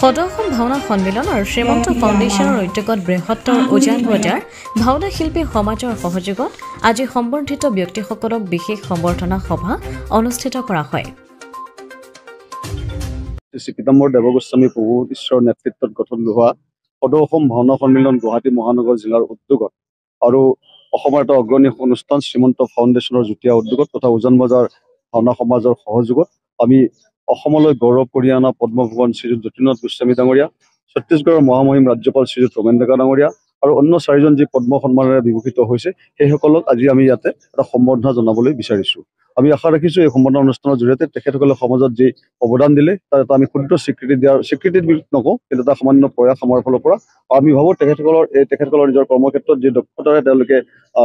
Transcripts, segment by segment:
সদৌ ভাওনা সন্মিলন আৰু শ্ৰীমন্ত ফাউণ্ডেশ্যনৰ উদ্যোগত বৃহত্তৰ উজান বজাৰ ভাওনা শিল্পী সমাজৰ সহযোগত আজি সম্বৰ্ধিত ব্যক্তিসকলক বিশেষ সম্বৰ্ধনা সভা অনুষ্ঠিত কৰা হয়। শ্ৰী পীতাম্বৰ দেৱগোস্বামী প্ৰভু ঈশ্বৰৰ নেতৃত্বত গঠন হোৱা সদৌ ভাওনা সন্মিলন গুৱাহাটী মহানগৰ জিলাৰ উদ্যোগত আৰু অসমৰ এটা অগ্ৰণী অনুষ্ঠান শ্ৰীমন্ত ফাউণ্ডেশ্যনৰ যুটীয়া উদ্যোগত তথা উজান বজাৰ ভাওনা সমাজৰ সহযোগত আমি অসমলৈ গৌৰৱ কঢ়িয়াই অনা পদ্মভূষণ শ্ৰীযুত যতীন্দ্ৰনাথ গোস্বামী ডাঙৰীয়া, ছত্তীশগড়ৰ মহামহিম ৰাজ্যপাল শ্ৰীযুত ৰমেন ডেকা ডাঙৰীয়া আৰু অন্য 4জন যি পদ্ম সন্মানেৰে বিভূষিত হৈছে সেইসকলক আজি আমি ইয়াতে এটা সম্বৰ্ধনা জনাবলৈ বিচাৰিছোঁ। আমি আশা ৰাখিছোঁ এই সম্বৰ্ধনা অনুষ্ঠানৰ জৰিয়তে তেখেতসকলে সমাজত যি অৱদান দিলে তাৰ এটা আমি ক্ষুদ্ৰ স্বীকৃতি নকওঁ, কিন্তু এটা সামান্য প্ৰয়াস আমাৰ ফালৰ পৰা। আমি ভাবোঁ তেখেতসকলৰ নিজৰ কৰ্মক্ষেত্ৰত যি দক্ষতাৰে তেওঁলোকে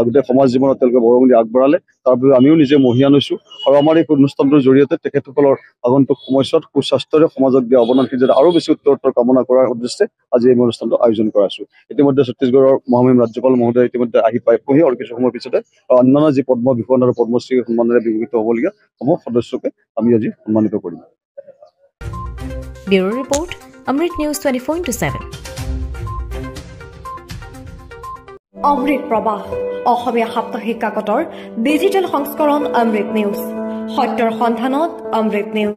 গোটেই সমাজ জীৱনত তেওঁলোকে বৰঙণি আগবঢ়ালে তাৰ বাবে আমিও নিজে মহিয়ান হৈছোঁ আৰু আমাৰ এই অনুষ্ঠানটোৰ জৰিয়তে তেখেতসকলৰ আগন্তুক সময়ছোৱাত সুস্বাস্থ্যৰে সমাজক দিয়া অৱদানখিনি যাতে আৰু বেছি উত্তৰোত্তৰ কামনা কৰাৰ উদ্দেশ্যে আজি এই অনুষ্ঠানটো আয়োজন কৰা আছোঁ। ইতিমধ্যে ছত্তীশগড়ৰ মহামহিম ৰাজ্যপাল মহোদয় ইতিমধ্যে আহি পাবহি আৰু কিছু সময়ৰ পিছতে অন্যান্য যি পদ্মভূষণ আৰু পদ্মশ্ৰী সন্মানেৰে বিভূষিত হ'বলগীয়া সমূহ সদস্যকে আমি আজি সন্মানিত কৰিম। ব্যুৰো ৰিপৰ্ট, অমৃত নিউজ 24/7। অমৃত প্ৰবাহ অসমীয়া সাপ্তাহিক কাকতৰ ডিজিটেল সংস্কৰণ অমৃত নিউজ, সত্যৰ সন্ধানত অমৃত নিউজ।